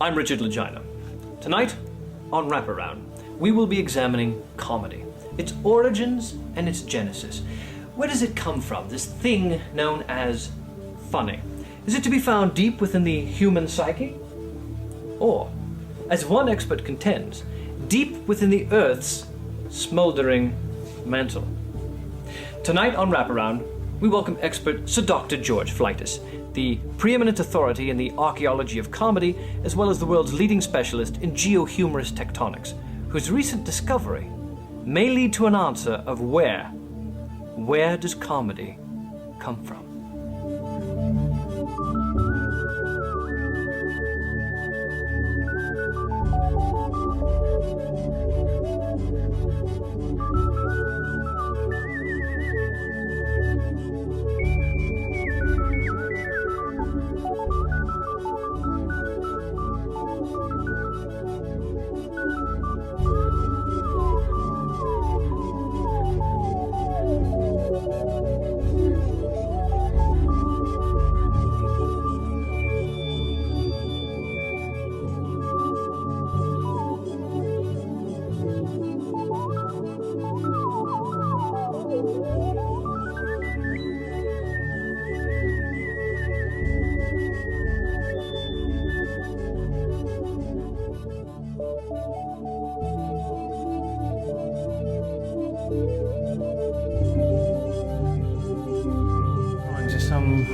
I'm Richard Lagina. Tonight, on Wraparound, we will be examining comedy, its origins and its genesis. Where does it come from, this thing known as funny? Is it to be found deep within the human psyche? Or, as one expert contends, deep within the Earth's smoldering mantle? Tonight on Wraparound, we welcome expert Sir Doctor George Flightus, the preeminent authority in the archaeology of comedy, as well as the world's leading specialist in geohumorous tectonics, whose recent discovery may lead to an answer of where does comedy come from? Some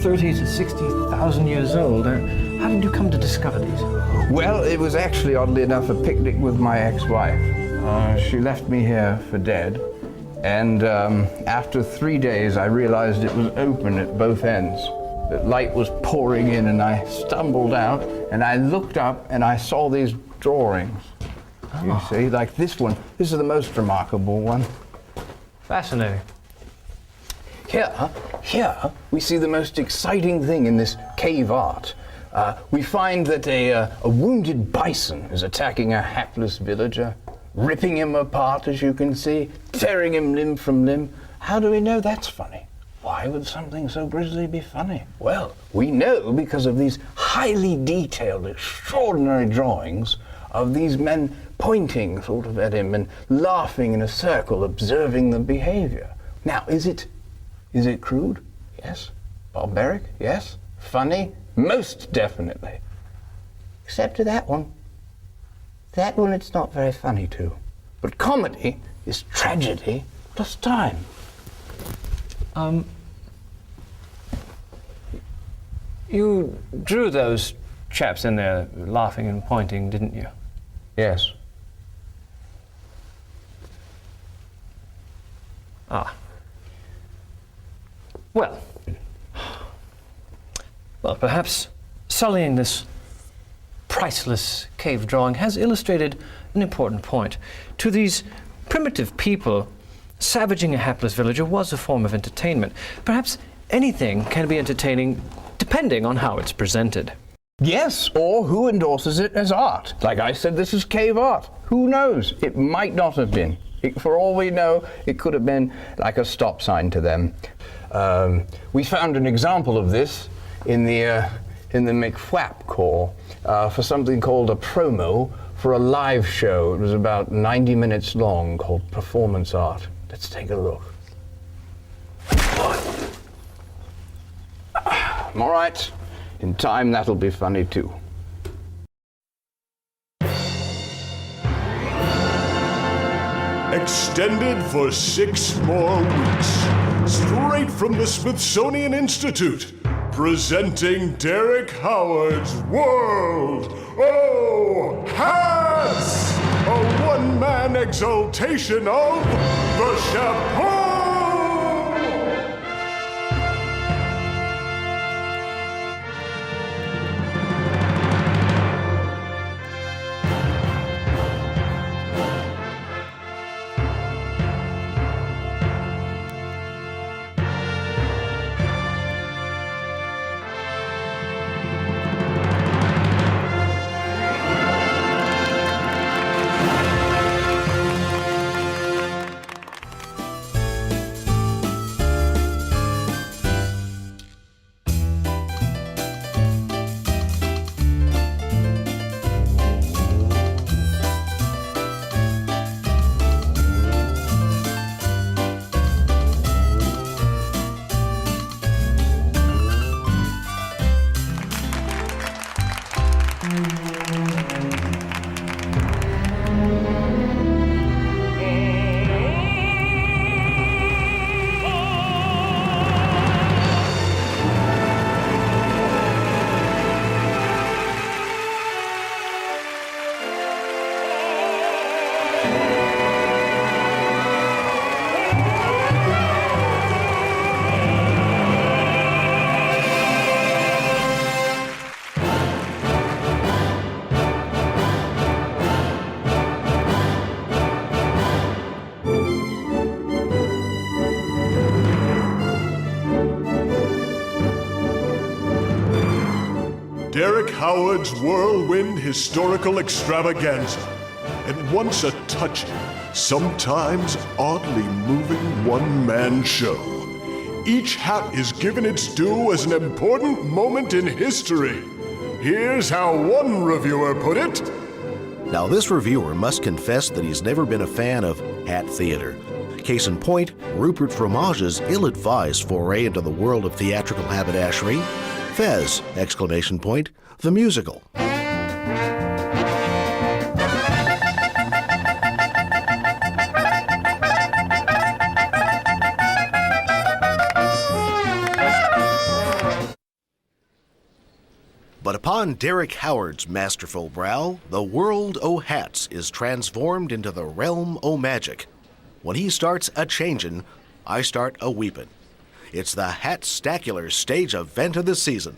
30 to 60,000 years old. How did you come to discover these? Well, it was actually, oddly enough, a picnic with my ex-wife. She left me here for dead, and after 3 days I realized it was open at both ends. The light was pouring in, and I stumbled out, and I looked up, and I saw these drawings. You see, like this one. This is the most remarkable one. Fascinating. Here, we see the most exciting thing in this cave art. We find that a wounded bison is attacking a hapless villager, ripping him apart, as you can see, tearing him limb from limb. How do we know that's funny? Why would something so grisly be funny? Well, we know because of these highly detailed, extraordinary drawings of these men pointing sort of at him and laughing in a circle, observing the behavior. Now, is it crude? Yes. Barbaric? Yes. Funny? Most definitely. Except to that one. That one it's not very funny too. But comedy is tragedy plus time. You drew those chaps in there laughing and pointing, didn't you? Yes. Ah. Well, perhaps sullying this priceless cave drawing has illustrated an important point. To these primitive people, savaging a hapless villager was a form of entertainment. Perhaps anything can be entertaining depending on how it's presented. Yes, or who endorses it as art. Like I said, this is cave art. Who knows? It might not have been. For all we know, it could have been like a stop sign to them. We found an example of this in the McFwap Corps for something called a promo for a live show. It was about 90 minutes long, called Performance Art. Let's take a look. All right, in time that'll be funny too. Extended for 6 more weeks. Straight from the Smithsonian Institute, presenting Derek Howard's World O' Hats! A one-man exaltation of the Chapeau! Derek Howard's whirlwind historical extravaganza, and once a touching, sometimes oddly moving one-man show. Each hat is given its due as an important moment in history. Here's how one reviewer put it. Now, this reviewer must confess that he's never been a fan of hat theater. Case in point, Rupert Fromage's ill-advised foray into the world of theatrical haberdashery. Fez! Exclamation point, the musical. But upon Derek Howard's masterful brow, the world o' hats is transformed into the realm o' magic. When he starts a-changin', I start a-weepin'. It's the Hat-stacular stage event of the season.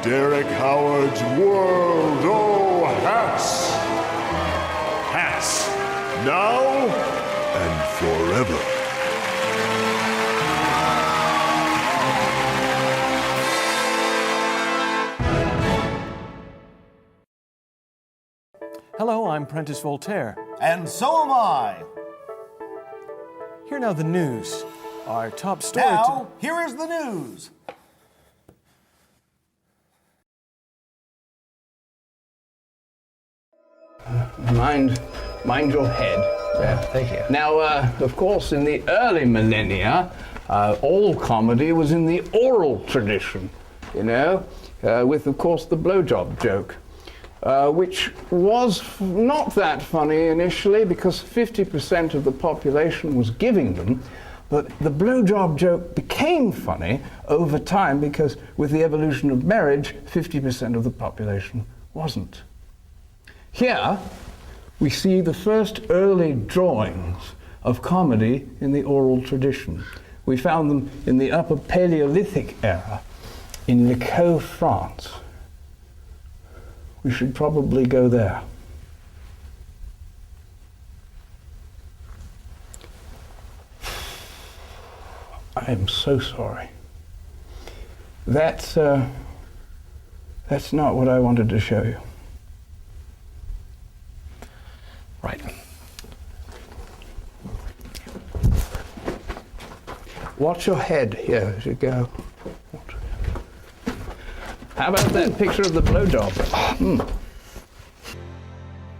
Derek Howard's World O' Hats. Hats, now and forever. Hello, I'm Prentice Voltaire. And so am I. Here now the news. Our top story Now, here is the news. Mind your head. There. Thank you. Now, of course, in the early millennia, all comedy was in the oral tradition, you know, with, of course, the blowjob joke, which was not that funny initially because 50% of the population was giving them, but the blowjob joke became funny over time because with the evolution of marriage, 50% of the population wasn't. Here, we see the first early drawings of comedy in the oral tradition. We found them in the Upper Paleolithic era in Lecaux, France. We should probably go there. I am so sorry. That's not what I wanted to show you. Right. Watch your head here as you go. How about that picture of the blowjob?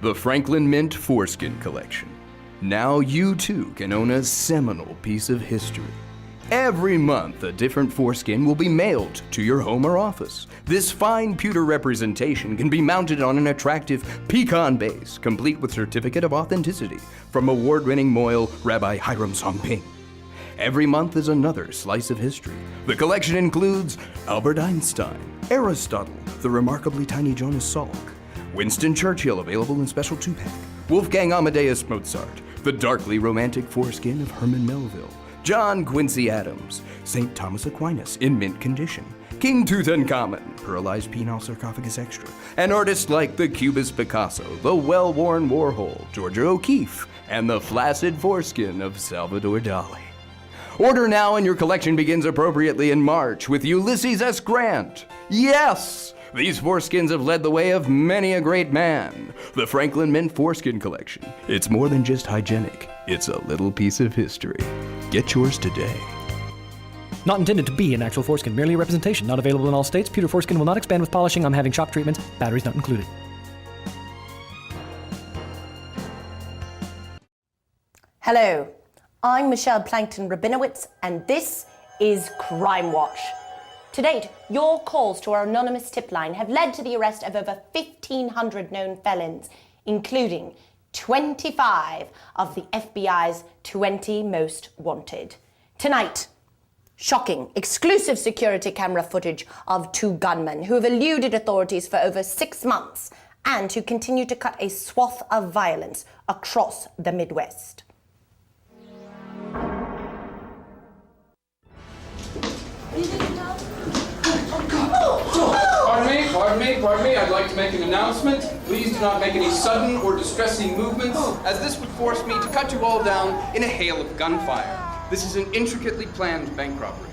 The Franklin Mint Foreskin Collection. Now you too can own a seminal piece of history. Every month, a different foreskin will be mailed to your home or office. This fine pewter representation can be mounted on an attractive pecan base, complete with certificate of authenticity from award-winning Moyle Rabbi Hiram Songping. Every month is another slice of history. The collection includes Albert Einstein, Aristotle, the remarkably tiny Jonas Salk, Winston Churchill, available in special 2-pack, Wolfgang Amadeus Mozart, the darkly romantic foreskin of Herman Melville, John Quincy Adams, St. Thomas Aquinas in mint condition, King Tutankhamun, pearlized penile sarcophagus extra, and artists like the Cubist Picasso, the well-worn Warhol, Georgia O'Keeffe, and the flaccid foreskin of Salvador Dali. Order now and your collection begins appropriately in March with Ulysses S. Grant. Yes! These foreskins have led the way of many a great man. The Franklin Mint Foreskin Collection. It's more than just hygienic. It's a little piece of history. Get yours today. Not intended to be an actual foreskin, merely a representation. Not available in all states. Pewter foreskin will not expand with polishing. I'm having shock treatments. Batteries not included. Hello, I'm Michelle Plankton Rabinowitz, and this is Crime Watch. To date, your calls to our anonymous tip line have led to the arrest of over 1,500 known felons, including 25 of the FBI's 20 most wanted. Tonight, shocking, exclusive security camera footage of 2 gunmen who have eluded authorities for over 6 months and who continue to cut a swath of violence across the Midwest. Pardon me, I'd like to make an announcement. Please do not make any sudden or distressing movements, as this would force me to cut you all down in a hail of gunfire. This is an intricately planned bank robbery.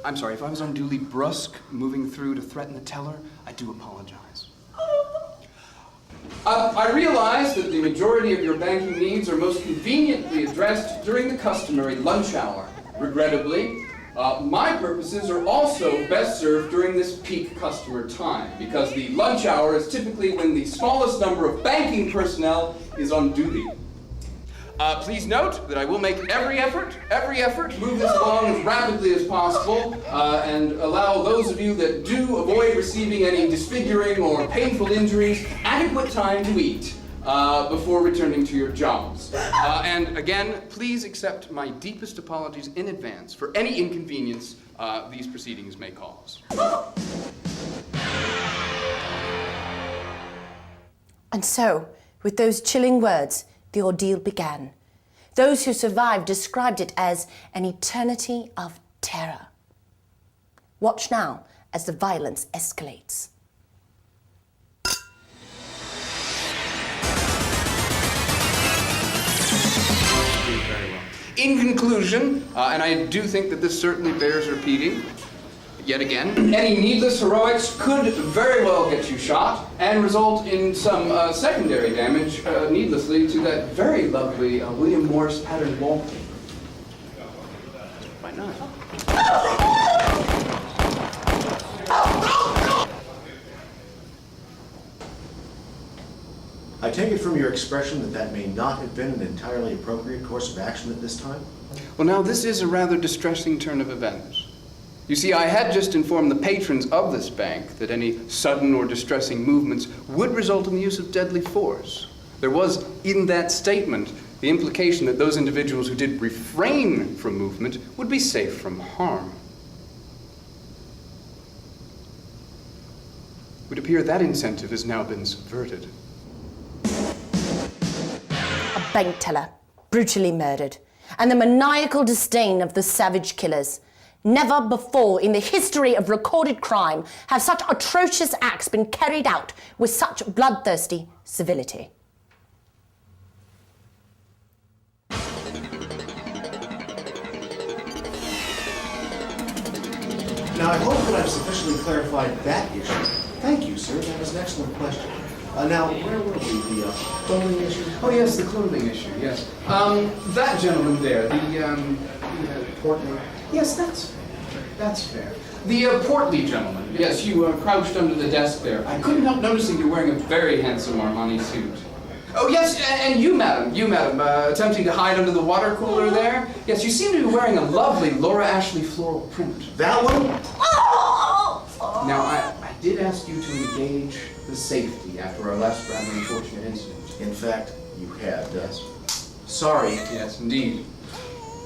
I'm sorry, if I was unduly brusque moving through to threaten the teller, I do apologize. I realize that the majority of your banking needs are most conveniently addressed during the customary lunch hour. Regrettably, my purposes are also best served during this peak customer time, because the lunch hour is typically when the smallest number of banking personnel is on duty. Please note that I will make every effort, move this along as rapidly as possible, and allow those of you that do avoid receiving any disfiguring or painful injuries adequate time to eat before returning to your jobs. And again, please accept my deepest apologies in advance for any inconvenience these proceedings may cause. And so, with those chilling words, the ordeal began. Those who survived described it as an eternity of terror. Watch now as the violence escalates. In conclusion, and I do think that this certainly bears repeating, yet again, any needless heroics could very well get you shot and result in some secondary damage needlessly to that very lovely William Morris patterned wallpaper. Why not? I take it from your expression that that may not have been an entirely appropriate course of action at this time? Well, now, this is a rather distressing turn of events. You see, I had just informed the patrons of this bank that any sudden or distressing movements would result in the use of deadly force. There was, in that statement, the implication that those individuals who did refrain from movement would be safe from harm. It would appear that incentive has now been subverted. A bank teller, brutally murdered, and the maniacal disdain of the savage killers. Never before in the history of recorded crime have such atrocious acts been carried out with such bloodthirsty civility. Now, I hope that I've sufficiently clarified that issue. Thank you, sir. That was an excellent question. Now, where were we? The clothing issue? Oh, yes, the clothing issue, yes. That gentleman there, the portly... Yes, that's fair. The portly gentleman. Yes, you crouched under the desk there. I couldn't help noticing you're wearing a very handsome Armani suit. Oh, yes, and you, madam, attempting to hide under the water cooler there. Yes, you seem to be wearing a lovely Laura Ashley floral print. That one? Now, I did ask you to engage the safety after our last rather unfortunate incident. In fact, you had. Sorry. Yes, indeed.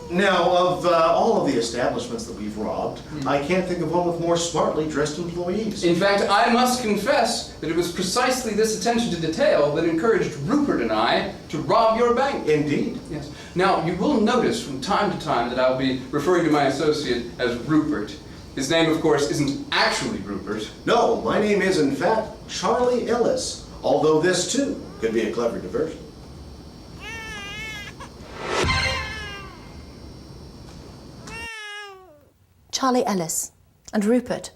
Now, of all of the establishments that we've robbed, I can't think of one with more smartly dressed employees. In fact, I must confess that it was precisely this attention to detail that encouraged Rupert and I to rob your bank. Indeed. Yes. Now, you will notice from time to time that I'll be referring to my associate as Rupert. His name, of course, isn't actually Rupert. No, my name is, in fact, Charlie Ellis, although this, too, could be a clever diversion. Charlie Ellis and Rupert.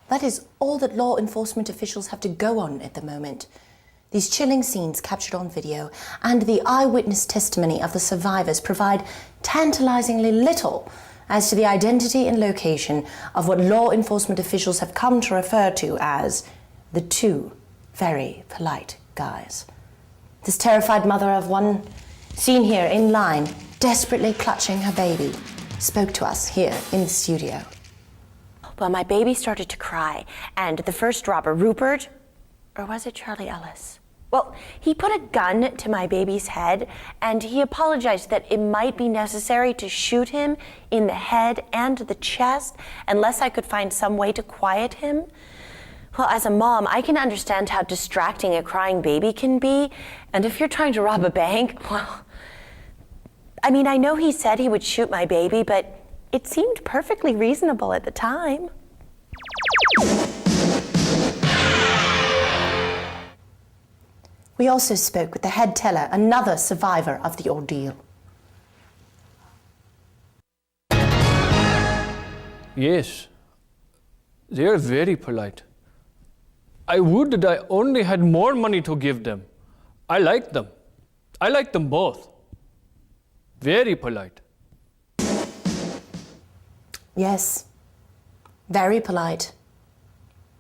That is all that law enforcement officials have to go on at the moment. These chilling scenes captured on video and the eyewitness testimony of the survivors provide tantalizingly little as to the identity and location of what law enforcement officials have come to refer to as the 2 very polite guys. This terrified mother of one seen here in line, desperately clutching her baby, spoke to us here in the studio. Well, my baby started to cry, and the first robber, Rupert, or was it Charlie Ellis? Well, he put a gun to my baby's head, and he apologized that it might be necessary to shoot him in the head and the chest unless I could find some way to quiet him. Well, as a mom, I can understand how distracting a crying baby can be, and if you're trying to rob a bank, well, I mean, I know he said he would shoot my baby, but it seemed perfectly reasonable at the time. We also spoke with the head teller, another survivor of the ordeal. Yes, they are very polite. I would that I only had more money to give them. I like them. I like them both. Very polite. Yes, very polite.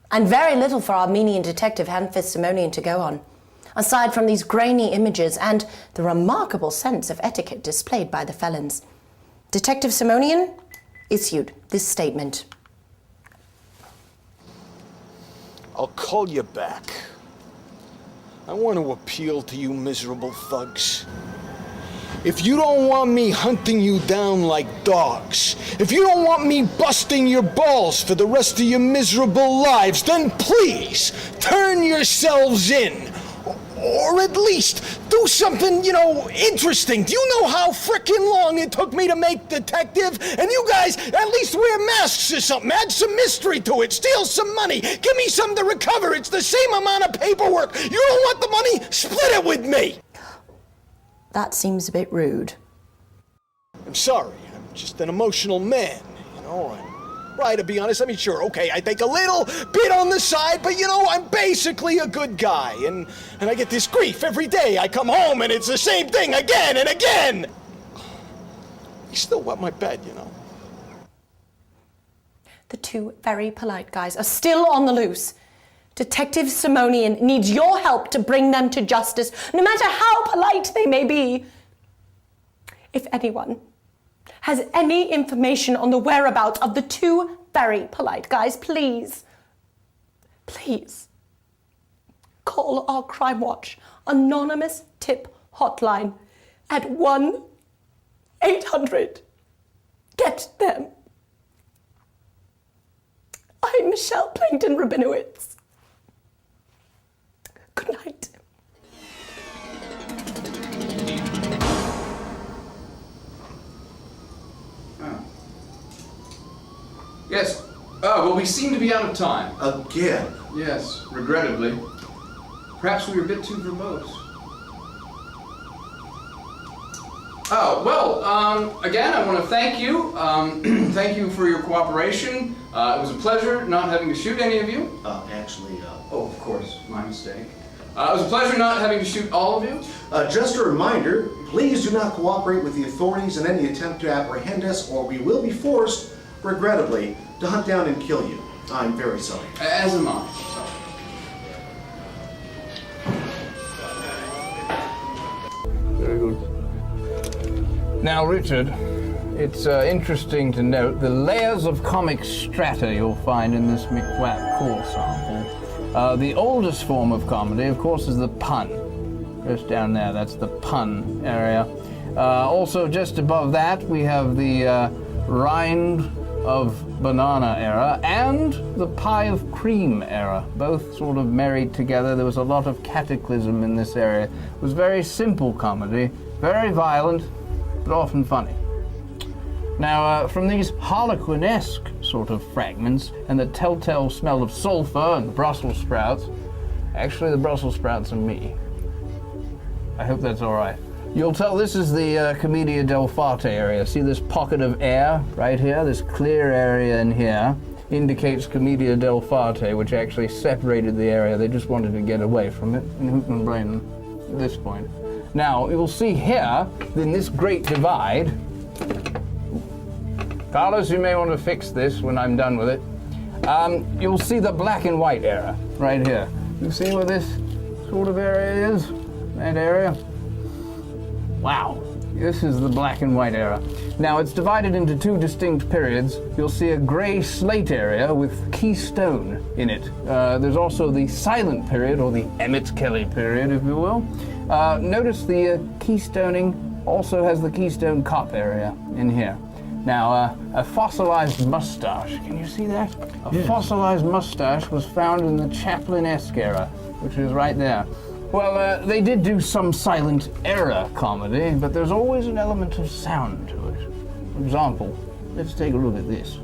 And very little for Armenian detective Hanfist Simonian to go on, aside from these grainy images and the remarkable sense of etiquette displayed by the felons. Detective Simonian issued this statement. I'll call you back. I want to appeal to you miserable thugs. If you don't want me hunting you down like dogs, if you don't want me busting your balls for the rest of your miserable lives, then please turn yourselves in. Or at least do something, interesting. Do you know how frickin' long it took me to make detective? And you guys at least wear masks or something. Add some mystery to it. Steal some money. Give me something to recover. It's the same amount of paperwork. You don't want the money? Split it with me. That seems a bit rude. I'm sorry. I'm just an emotional man, Right, to be honest, I mean, sure, okay, I take a little bit on the side, but I'm basically a good guy, and I get this grief every day. I come home and it's the same thing again and again. You still wet my bed, The two very polite guys are still on the loose. Detective Simonian needs your help to bring them to justice, no matter how polite they may be. If anyone has any information on the whereabouts of the two very polite guys, please call our Crime Watch anonymous tip hotline at 1-800-GET-THEM. I'm Michelle Plankton-Rabinowitz. Good night. Yes. Well, we seem to be out of time. Again? Yes, regrettably. Perhaps we were a bit too verbose. Again, I want to thank you. Thank you for your cooperation. It was a pleasure not having to shoot any of you. Oh, of course, my mistake. It was a pleasure not having to shoot all of you. Just a reminder, please do not cooperate with the authorities in any attempt to apprehend us, or we will be forced, regrettably, to hunt down and kill you. I'm very sorry. As am I. Very good. Now, Richard, it's interesting to note the layers of comic strata you'll find in this McFwap core sample. The oldest form of comedy, of course, is the pun. Just down there, that's the pun area. Also, just above that, we have the rind of banana era and the pie of cream era, both sort of married together. There was a lot of cataclysm in this area. It was very simple comedy, very violent, but often funny. Now, from these Harlequinesque sort of fragments and the telltale smell of sulfur and Brussels sprouts, actually the Brussels sprouts are me. I hope that's all right. You'll tell this is the Commedia del Farte area. See this pocket of air right here? This clear area in here indicates Commedia del Farte, which actually separated the area. They just wanted to get away from it, and who can blame them at this point? Now, you'll see here, in this great divide, Carlos, you may want to fix this when I'm done with it. You'll see the black and white era right here. You see where this sort of area is? That area? Wow. This is the black and white era. Now, it's divided into two distinct periods. You'll see a gray slate area with keystone in it. There's also the silent period, or the Emmett Kelly period, if you will. Notice the keystoning also has the keystone cop area in here. Now, a fossilized mustache, can you see that? A fossilized mustache was found in the Chaplin-esque era, which is right there. Well, they did do some silent era comedy, but there's always an element of sound to it. For example, let's take a look at this.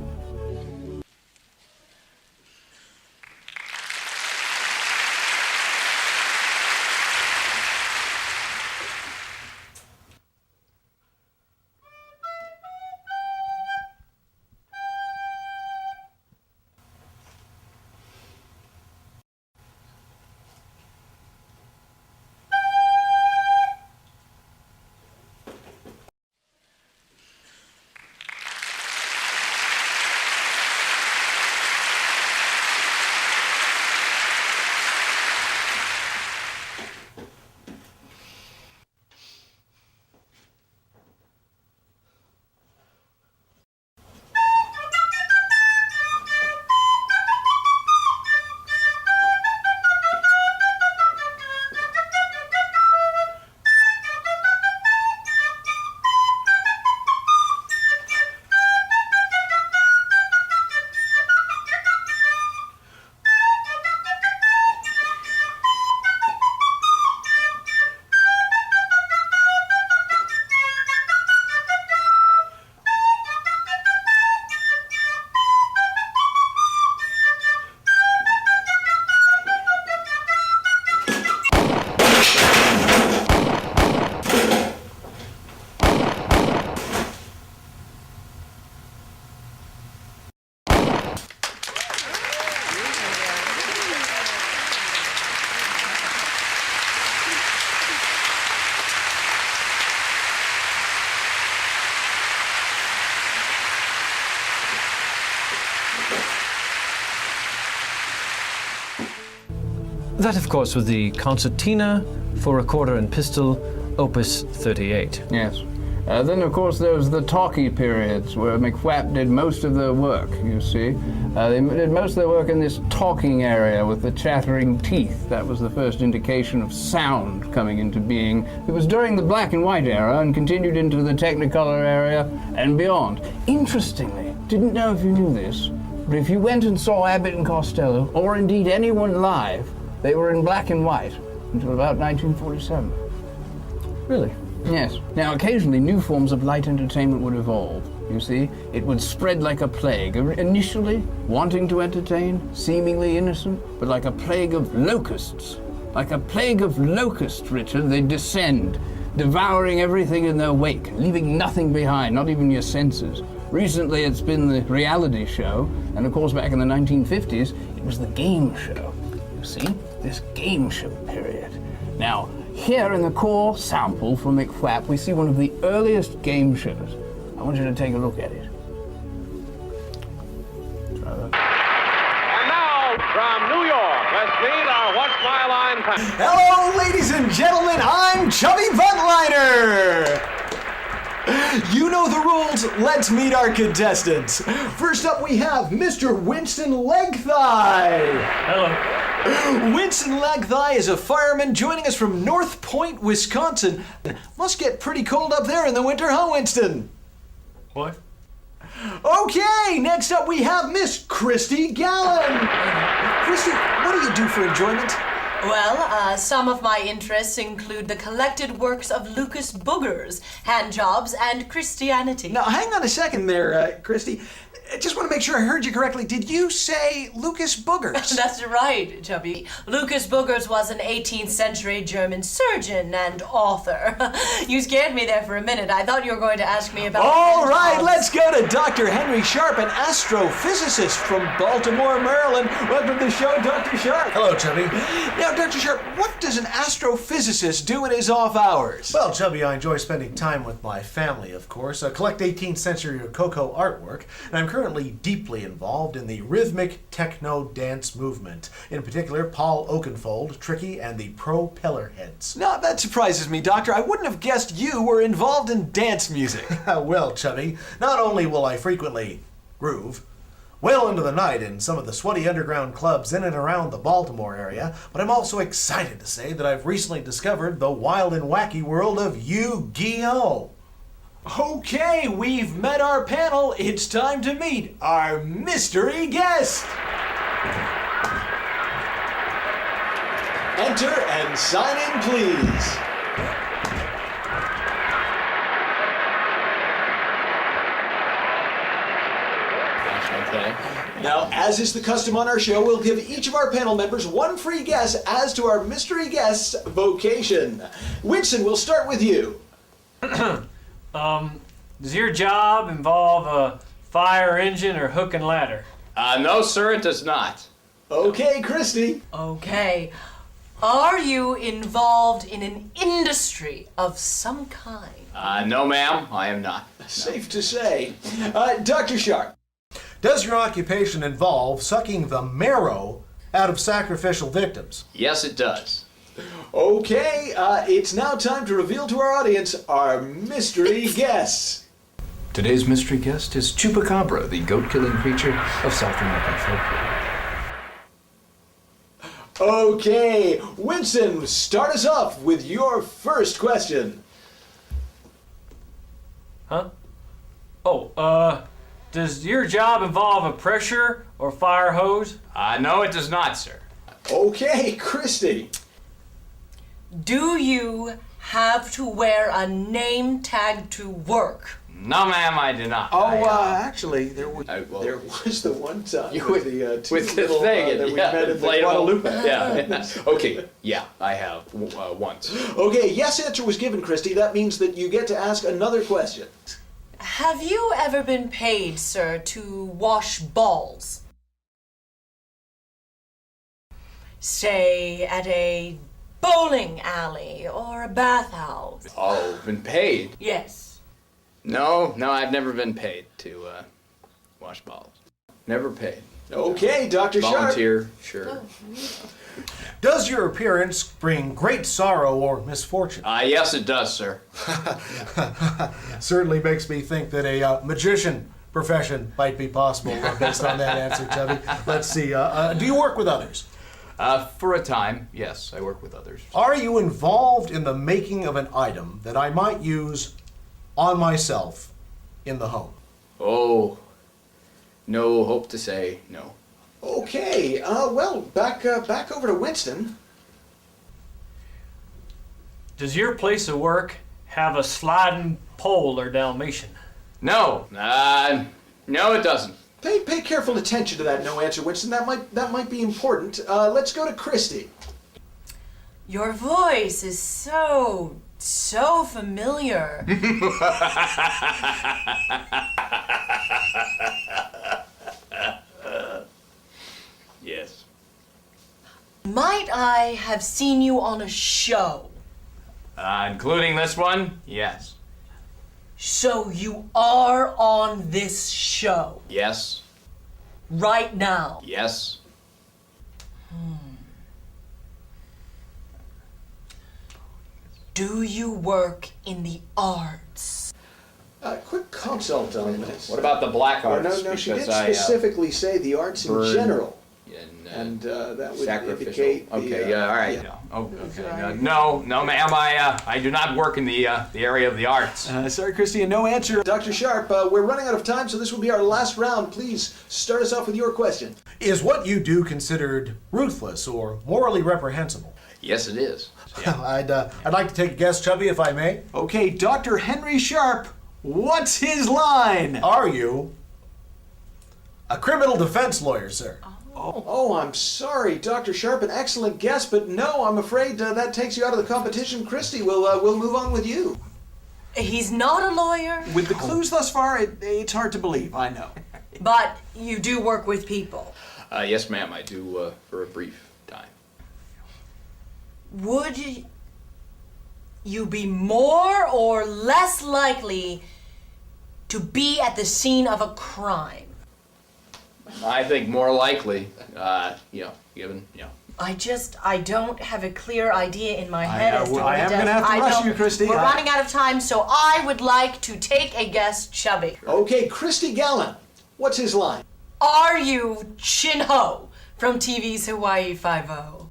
That, of course, was the Concertina for Recorder and Pistol, Opus 38. Yes. Then, of course, there was the talkie periods, where McFwap did most of their work, you see. They did most of their work in this talking area with the chattering teeth. That was the first indication of sound coming into being. It was during the black and white era and continued into the Technicolor area and beyond. Interestingly, didn't know if you knew this, but if you went and saw Abbott and Costello, or indeed anyone live, they were in black and white until about 1947. Really? Yes. Now, occasionally new forms of light entertainment would evolve. You see, it would spread like a plague. Initially, wanting to entertain, seemingly innocent, but like a plague of locusts. Like a plague of locusts, Richard, they'd descend, devouring everything in their wake, leaving nothing behind, not even your senses. Recently, it's been the reality show, and of course, back in the 1950s, it was the game show. You see, this game show period. Now, here in the core sample from McFwap, we see one of the earliest game shows. I want you to take a look at it. And now, from New York, let's meet our What's My Line panel. Hello, ladies and gentlemen, I'm Chubby Buntliner. You know the rules, let's meet our contestants. First up we have Mr. Winston Legthigh. Hello. Winston Legthigh is a fireman joining us from North Point, Wisconsin. Must get pretty cold up there in the winter, huh, Winston? What? Okay, next up we have Miss Christy Gallen. Christy, what do you do for enjoyment? Well, some of my interests include the collected works of Lucas Boogers, hand jobs, and Christianity. Now, hang on a second there, Christy. I just want to make sure I heard you correctly. Did you say Lucas Boogers? That's right, Chubby. Lucas Boogers was an 18th century German surgeon and author. You scared me there for a minute. I thought you were going to ask me about... All right, let's go to Dr. Henry Sharp, an astrophysicist from Baltimore, Maryland. Welcome to the show, Dr. Sharp. Hello, Chubby. Now, Dr. Sharp, what does an astrophysicist do in his off hours? Well, Chubby, I enjoy spending time with my family, of course. I collect 18th century Rococo artwork, and I'm currently currently deeply involved in the rhythmic techno dance movement. In particular, Paul Oakenfold, Tricky, and the Propeller Heads. Now, that surprises me, Doctor. I wouldn't have guessed you were involved in dance music. Well, Chubby, not only will I frequently groove well into the night in some of the sweaty underground clubs in and around the Baltimore area, but I'm also excited to say that I've recently discovered the wild and wacky world of Yu-Gi-Oh! Okay, we've met our panel. It's time to meet our mystery guest. Enter and sign in, please. Okay. Now, as is the custom on our show, we'll give each of our panel members one free guess as to our mystery guest's vocation. Winston, we'll start with you. Does your job involve a fire engine or hook and ladder? No, sir, it does not. Okay, Christy. Okay. Are you involved in an industry of some kind? No, ma'am, I am not. Safe to say. Dr. Sharp. Does your occupation involve sucking the marrow out of sacrificial victims? Yes, it does. Okay, it's now time to reveal to our audience our mystery guests. Today's mystery guest is Chupacabra, the goat-killing creature of South American folklore. Okay, Winston, start us off with your first question. Huh? Oh, does your job involve a pressure or fire hose? No, it does not, sir. Okay, Christy. Do you have to wear a name tag to work? No, ma'am, I do not. Actually, there was the one time with the two with the little, thing, that we yeah, met at the inflatable. Guadalupe. Yeah. Okay. Yeah, I have once. Okay, yes answer was given, Christy. That means that you get to ask another question. Have you ever been paid, sir, to wash balls? Say, at a bowling alley or a bathhouse? Oh, been paid? Yes. No, I've never been paid to wash balls. Never paid. Okay, Dr. Sharp. Volunteer, sure. Does your appearance bring great sorrow or misfortune? Yes, it does, sir. Certainly makes me think that a magician profession might be possible based on that answer, Chubby. Let's see. Do you work with others? For a time, yes, I work with others. Are you involved in the making of an item that I might use on myself in the home? Oh, no, hope to say no. Okay, well, back over to Winston. Does your place of work have a sliding pole or Dalmatian? No, no, it doesn't. Pay careful attention to that no answer, Winston. That might be important. Let's go to Christy. Your voice is so familiar. Yes. Might I have seen you on a show? Including this one? Yes. So you are on this show? Yes. Right now? Yes. Do you work in the arts? Quick consult on this. What about the black arts? No, she did specifically say the arts in general. And that would indicate okay, all right. Yeah. Okay. No, ma'am, I do not work in the area of the arts. Sorry, Christy, no answer. Dr. Sharp, we're running out of time, so this will be our last round. Please start us off with your question. Is what you do considered ruthless or morally reprehensible? Yes, it is. Yeah. I'd like to take a guess, Chubby, if I may. Okay, Dr. Henry Sharp, what's his line? Are you a criminal defense lawyer, sir? Oh, I'm sorry, Dr. Sharp, an excellent guess, but no, I'm afraid that takes you out of the competition. Christy, we'll move on with you. He's not a lawyer? With the clues thus far, it's hard to believe, I know. But you do work with people? Yes, ma'am, I do for a brief time. Would you be more or less likely to be at the scene of a crime? I think more likely, given. I don't have a clear idea in my head as to what I am going to have to rush you, Christy. We're running out of time, so I would like to take a guess, Chubby. Okay, Christy Gallen. What's his line? Are you Chin-Ho from TV's Hawaii Five-0?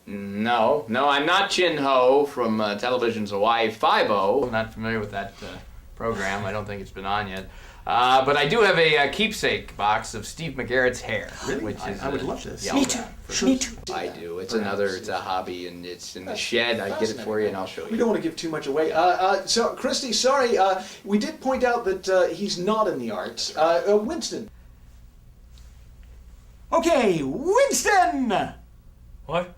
No, I'm not Chin-Ho from television's Hawaii Five-0. I'm not familiar with that program. I don't think it's been on yet. But I do have a keepsake box of Steve McGarrett's hair. Really? Which is, I would love this. Me too. Me too. I do. It's a hobby, and it's in the shed. I get it for you, and I'll show you. We don't want to give too much away. So, Christy, sorry, we did point out that he's not in the arts. Winston. Okay, Winston! What?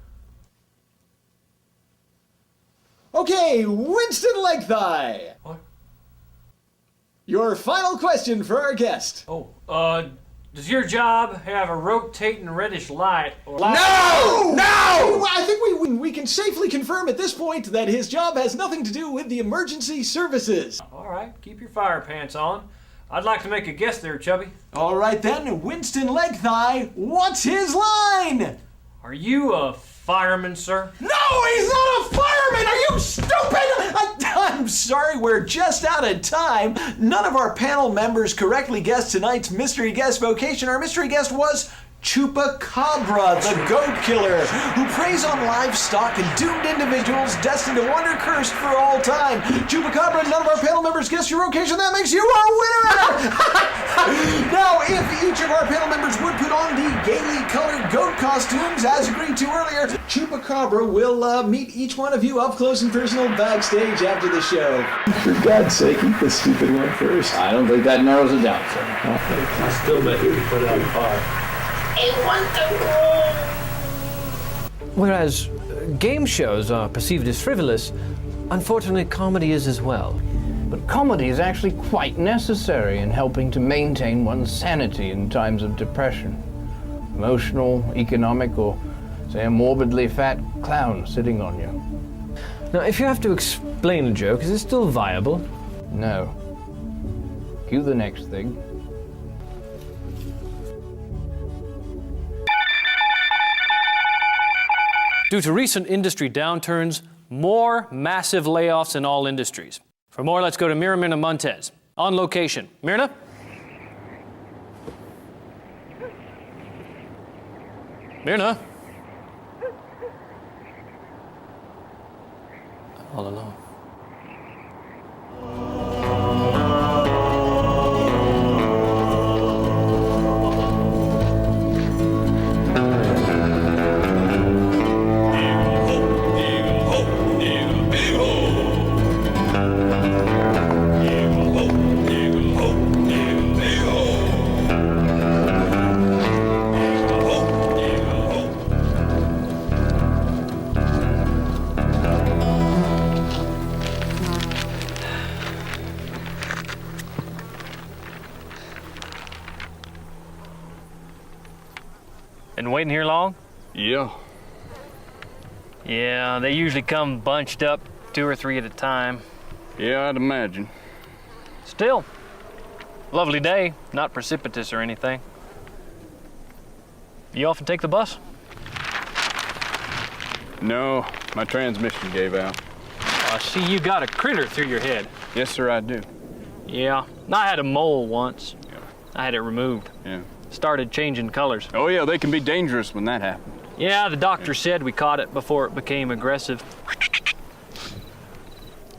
Okay, Winston Legthigh. What? Your final question for our guest. Oh, does your job have a rotating reddish light? Or No! I think we can safely confirm at this point that his job has nothing to do with the emergency services. All right, keep your fire pants on. I'd like to make a guess there, Chubby. All right then, Winston Legthigh, what's his line? Are you a fireman, sir? No, he's not a fireman! Are you stupid? I'm sorry, we're just out of time. None of our panel members correctly guessed tonight's mystery guest vocation. Our mystery guest was Chupacabra, the goat killer, who preys on livestock and doomed individuals destined to wander cursed for all time. Chupacabra, none of our panel members guessed your vocation. That makes you our winner! Now, if each of our panel members would put on the gaily colored goat costumes, as agreed to earlier, Chupacabra will meet each one of you up close and personal backstage after the show. For God's sake, eat the stupid one first. I don't think that narrows it down, sir. I still bet you put it on fire. Whereas game shows are perceived as frivolous, unfortunately comedy is as well. But comedy is actually quite necessary in helping to maintain one's sanity in times of depression. Emotional, economic, or say a morbidly fat clown sitting on you. Now, if you have to explain a joke, is it still viable? No. Cue the next thing. Due to recent industry downturns, more massive layoffs in all industries. For more, let's go to Mirna Montez. On location. Mirna? Mirna? All alone. Been waiting here long? Yeah. Yeah, they usually come bunched up 2 or 3 at a time. Yeah, I'd imagine. Still, lovely day, not precipitous or anything. You often take the bus? No, my transmission gave out. I see you got a critter through your head. Yes, sir, I do. Yeah, I had a mole once. Yeah. I had it removed. Yeah. Started changing colors. Oh, yeah, they can be dangerous when that happens. Yeah, the doctor said we caught it before it became aggressive.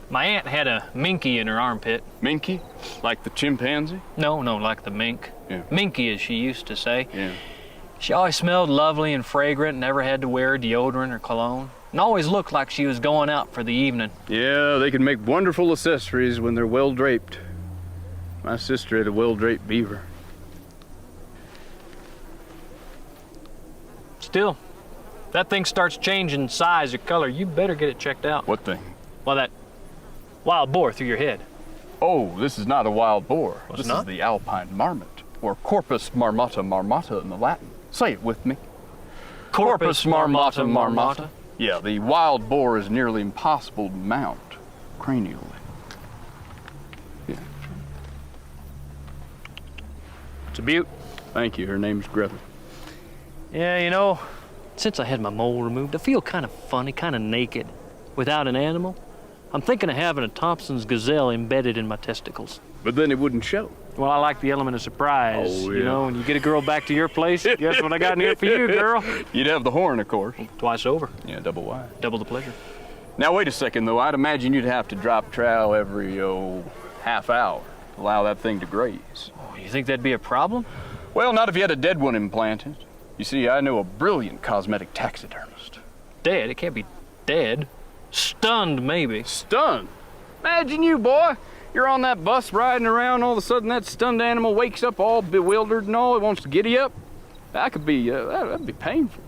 My aunt had a minky in her armpit. Minky? Like the chimpanzee? No, like the mink. Yeah. Minky, as she used to say. Yeah. She always smelled lovely and fragrant, never had to wear deodorant or cologne, and always looked like she was going out for the evening. Yeah, they can make wonderful accessories when they're well draped. My sister had a well-draped beaver. Still, if that thing starts changing size or color, you better get it checked out. What thing? Well, that wild boar through your head. Oh, this is not a wild boar. It's This not? is the alpine marmot, or Corpus marmota marmota in the Latin. Say it with me. Corpus marmota marmota. Yeah, the wild boar is nearly impossible to mount cranially. Yeah. It's a beaut. Thank you. Her name's Greta. Yeah, you know, since I had my mole removed, I feel kind of funny, kind of naked, without an animal. I'm thinking of having a Thompson's gazelle embedded in my testicles. But then it wouldn't show. Well, I like the element of surprise. Oh, yeah. You know, when you get a girl back to your place, guess what I got in here for you, girl? You'd have the horn, of course. Twice over. Yeah, double wide. Double the pleasure. Now, wait a second, though. I'd imagine you'd have to drop trowel every, half hour. Allow that thing to graze. Oh, you think that'd be a problem? Well, not if you had a dead one implanted. You see, I know a brilliant cosmetic taxidermist. Dead? It can't be dead. Stunned, maybe. Stunned? Imagine you, boy. You're on that bus riding around, all of a sudden that stunned animal wakes up all bewildered and all. It wants to giddy up. That could be, that'd be painful.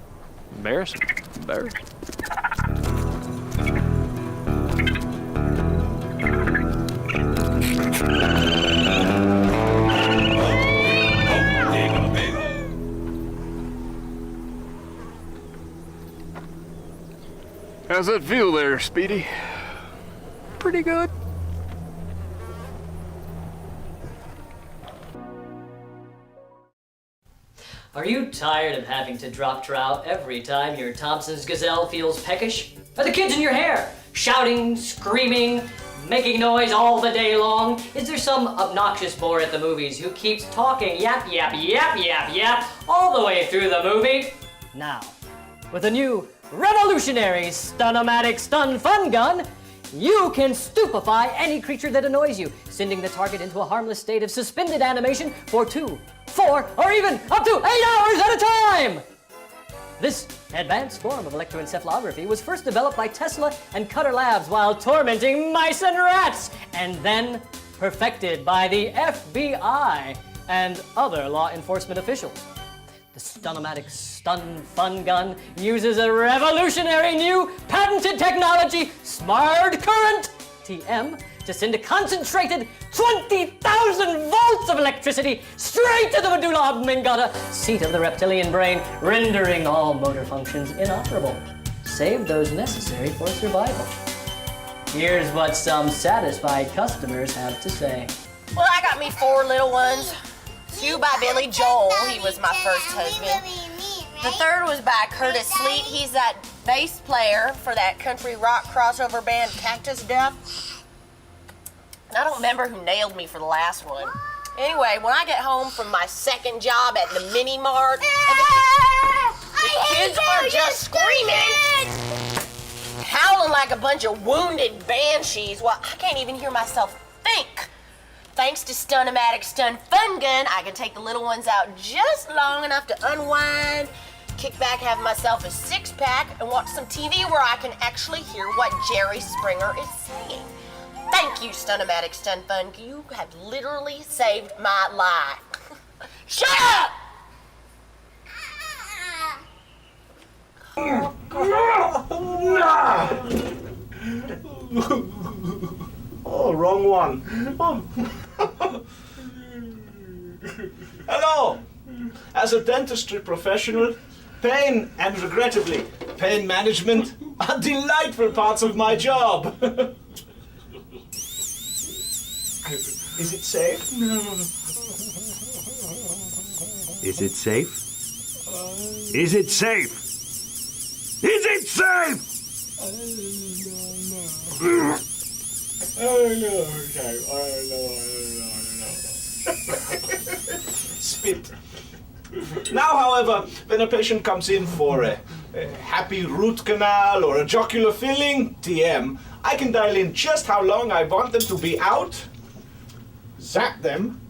Embarrassing. Embarrassing. How's that feel there, Speedy? Pretty good. Are you tired of having to drop trout every time your Thompson's gazelle feels peckish? Are the kids in your hair shouting, screaming, making noise all the day long? Is there some obnoxious bore at the movies who keeps talking yap, yap, yap, yap, yap all the way through the movie? Now, with a new revolutionary stun-o-matic stun fun gun, you can stupefy any creature that annoys you, sending the target into a harmless state of suspended animation for 2, 4, or even up to 8 hours at a time! This advanced form of electroencephalography was first developed by Tesla and Cutter Labs while tormenting mice and rats, and then perfected by the FBI and other law enforcement officials. The Stun-o-matic Stun Fun Gun uses a revolutionary new patented technology, Smart Current, TM, to send a concentrated 20,000 volts of electricity straight to the medulla oblongata, seat of the reptilian brain, rendering all motor functions inoperable, save those necessary for survival. Here's what some satisfied customers have to say. Well, I got me 4 little ones. 2 by Billy Joel, he was my first husband. The 3rd was by Curtis Sleet. He's that bass player for that country rock crossover band Cactus Death. And I don't remember who nailed me for the last one. Anyway, when I get home from my 2nd job at the mini mart, the kids are just screaming, howling like a bunch of wounded banshees. Well, I can't even hear myself think. Thanks to Stun-o-matic Stun Fun Gun, I can take the little ones out just long enough to unwind, kick back, have myself a 6-pack, and watch some TV where I can actually hear what Jerry Springer is saying. Thank you, Stun-o-matic Stun Fun. You have literally saved my life. Shut up! Oh, wrong one. Hello! As a dentistry professional, pain and regrettably pain management are delightful parts of my job. Is it safe? Is it safe? Is it safe? Is it safe? Spit. Now, however, when a patient comes in for a happy root canal or a jocular filling, TM, I can dial in just how long I want them to be out, zap them,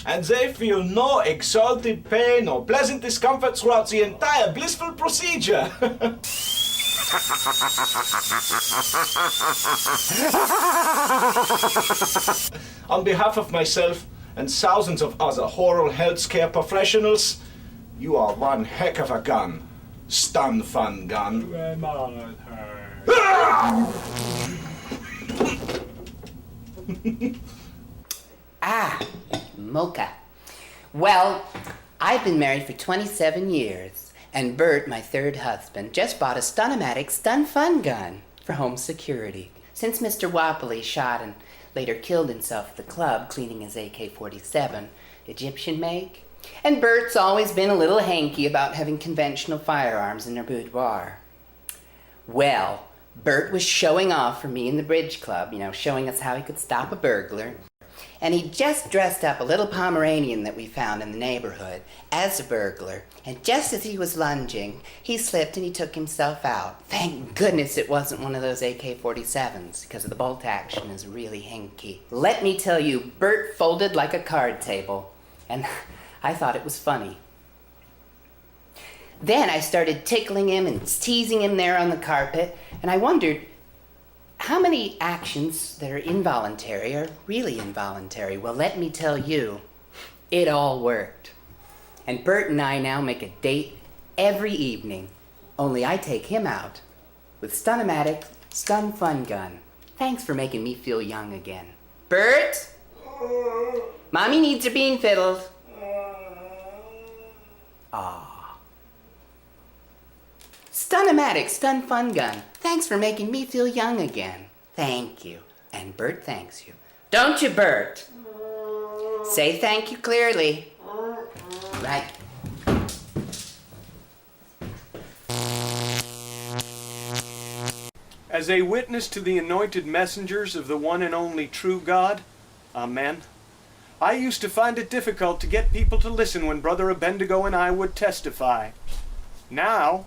and they feel no exalted pain or pleasant discomfort throughout the entire blissful procedure. On behalf of myself and thousands of other oral healthcare professionals, you are one heck of a gun. Stun Fun Gun. Mocha. Well, I've been married for 27 years, and Bert, my 3rd husband, just bought a Stun-o-matic Stun Fun Gun for home security. Since Mr. Wappley shot and later killed himself at the club cleaning his AK-47, Egyptian make. And Bert's always been a little hanky about having conventional firearms in her boudoir. Well, Bert was showing off for me in the bridge club, showing us how he could stop a burglar. And he just dressed up a little Pomeranian that we found in the neighborhood as a burglar. And just as he was lunging, he slipped and he took himself out. Thank goodness it wasn't one of those AK-47s, because the bolt action is really hinky. Let me tell you, Bert folded like a card table. And I thought it was funny. Then I started tickling him and teasing him there on the carpet, and I wondered, how many actions that are involuntary are really involuntary? Well, let me tell you, it all worked. And Bert and I now make a date every evening, only I take him out with Stun-O-Matic Stun Fun Gun. Thanks for making me feel young again. Bert? Mommy needs her bean fiddled. Aw. Stun-O-Matic Stun Fun Gun. Thanks for making me feel young again. Thank you. And Bert thanks you. Don't you, Bert? Say thank you clearly. Right. As a witness to the anointed messengers of the one and only true God, Amen, I used to find it difficult to get people to listen when Brother Abendigo and I would testify. Now,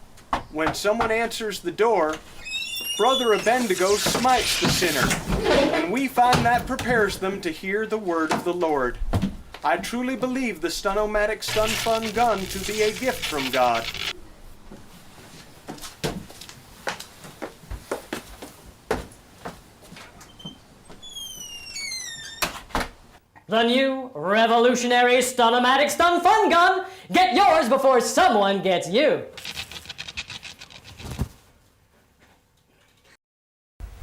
when someone answers the door, Brother Abendigo smites the sinner, and we find that prepares them to hear the word of the Lord. I truly believe the Stun-O-Matic Stun Fun Gun to be a gift from God. The new revolutionary Stun-O-Matic Stun Fun Gun! Get yours before someone gets you!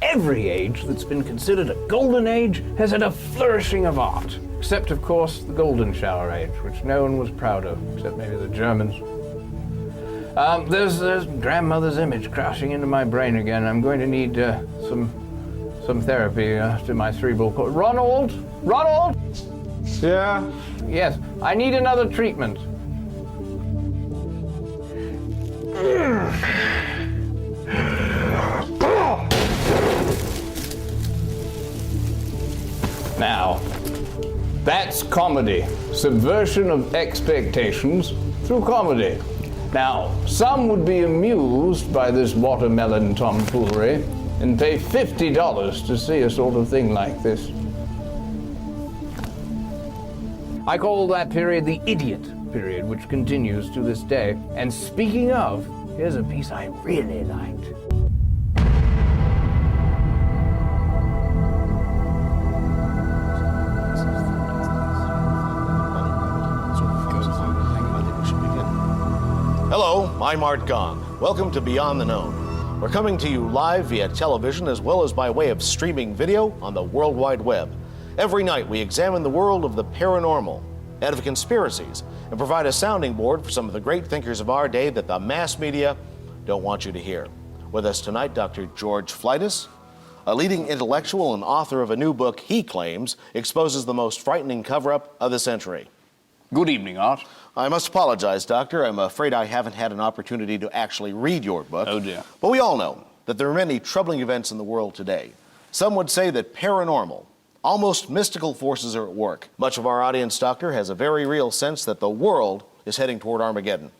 Every age that's been considered a golden age has had a flourishing of art. Except, of course, the golden shower age, which no one was proud of, except maybe the Germans. There's grandmother's image crashing into my brain again. I'm going to need some therapy to my cerebral cortex. Ronald? Ronald? Yeah? Yes, I need another treatment. Now, that's comedy. Subversion of expectations through comedy. Now, some would be amused by this watermelon tomfoolery and pay $50 to see a sort of thing like this. I call that period the idiot period, which continues to this day. And speaking of, here's a piece I really liked. Hello, I'm Art Gong. Welcome to Beyond the Known. We're coming to you live via television as well as by way of streaming video on the World Wide Web. Every night we examine the world of the paranormal and of conspiracies and provide a sounding board for some of the great thinkers of our day that the mass media don't want you to hear. With us tonight, Dr. George Flightus, a leading intellectual and author of a new book he claims exposes the most frightening cover-up of the century. Good evening, Art. I must apologize, Doctor. I'm afraid I haven't had an opportunity to actually read your book. Oh, dear. But we all know that there are many troubling events in the world today. Some would say that paranormal, almost mystical forces are at work. Much of our audience, Doctor, has a very real sense that the world is heading toward Armageddon.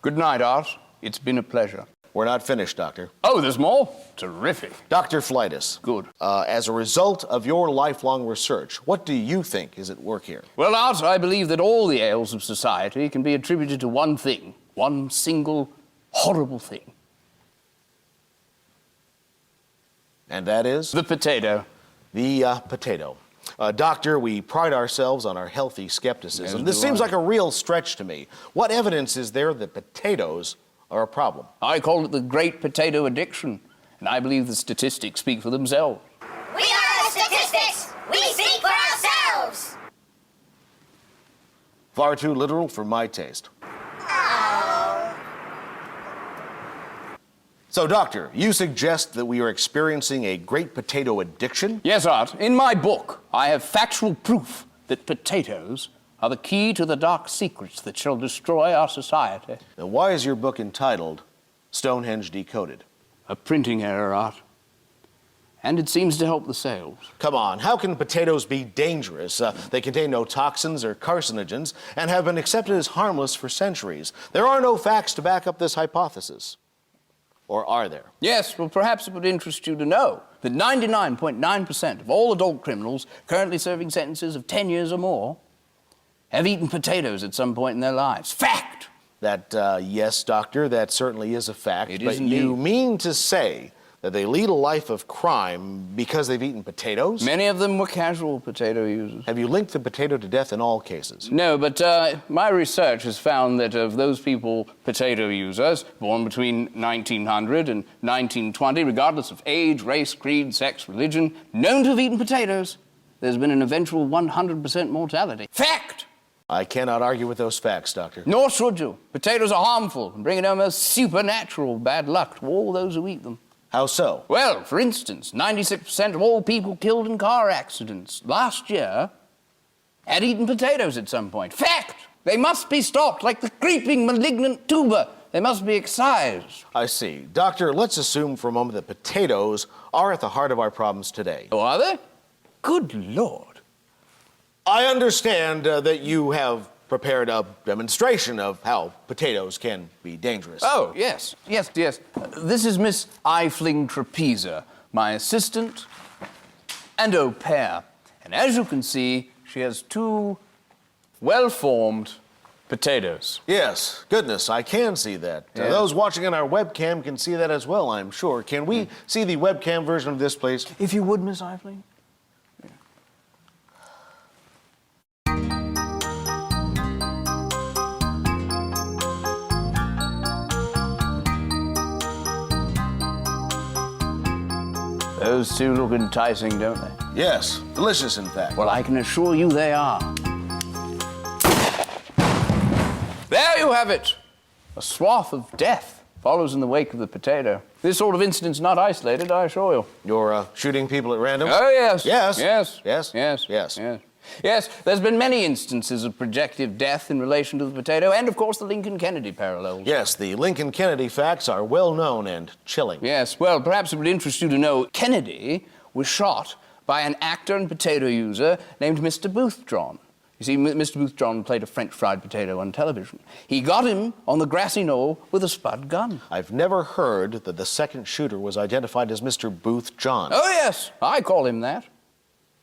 Good night, Art. It's been a pleasure. We're not finished, Doctor. Oh, there's more? Terrific. Dr. Flightus. Good. As a result of your lifelong research, what do you think is at work here? Well, Art, I believe that all the ails of society can be attributed to one thing, one single horrible thing. And that is? The potato. The potato. Doctor, we pride ourselves on our healthy skepticism. This seems like a real stretch to me. What evidence is there that potatoes are a problem? I call it the great potato addiction, and I believe the statistics speak for themselves. We are the statistics! We speak for ourselves! Far too literal for my taste. Oh. So, Doctor, you suggest that we are experiencing a great potato addiction? Yes, Art. In my book, I have factual proof that potatoes are the key to the dark secrets that shall destroy our society. Now, why is your book entitled Stonehenge Decoded? A printing error, Art. And it seems to help the sales. Come on, how can potatoes be dangerous? They contain no toxins or carcinogens and have been accepted as harmless for centuries. There are no facts to back up this hypothesis. Or are there? Yes, well, perhaps it would interest you to know that 99.9% of all adult criminals currently serving sentences of 10 years or more have eaten potatoes at some point in their lives. Fact! Yes, Doctor, that certainly is a fact. It but is indeed. You mean to say that they lead a life of crime because they've eaten potatoes? Many of them were casual potato users. Have you linked the potato to death in all cases? No, but my research has found that of those people, potato users, born between 1900 and 1920, regardless of age, race, creed, sex, religion, known to have eaten potatoes, there's been an eventual 100% mortality. Fact! I cannot argue with those facts, Doctor. Nor should you. Potatoes are harmful and bring almost supernatural bad luck to all those who eat them. How so? Well, for instance, 96% of all people killed in car accidents last year had eaten potatoes at some point. Fact! They must be stopped like the creeping malignant tuber. They must be excised. I see. Doctor, let's assume for a moment that potatoes are at the heart of our problems today. Oh, are they? Good Lord. I understand that you have prepared a demonstration of how potatoes can be dangerous. Oh, yes. This is Miss Eifling Trapeza, my assistant and au pair. And as you can see, she has two well-formed potatoes. Yes, goodness, I can see that. Yeah. Those watching on our webcam can see that as well, I'm sure. Can we see the webcam version of this, please? If you would, Miss Eifling. Those two look enticing, don't they? Yes, delicious, in fact. Well, I can assure you they are. There you have it. A swath of death follows in the wake of the potato. This sort of incident's not isolated, I assure you. You're shooting people at random? Oh, yes. Yes. Yes. Yes. Yes. Yes. Yes. Yes, there's been many instances of projective death in relation to the potato, and of course the Lincoln-Kennedy parallels. Yes, the Lincoln-Kennedy facts are well known and chilling. Yes, well, perhaps it would interest you to know Kennedy was shot by an actor and potato user named Mr. Boothjohn. You see, Mr. Boothjohn played a French fried potato on television. He got him on the grassy knoll with a spud gun. I've never heard that the second shooter was identified as Mr. Boothjohn. Oh, yes, I call him that.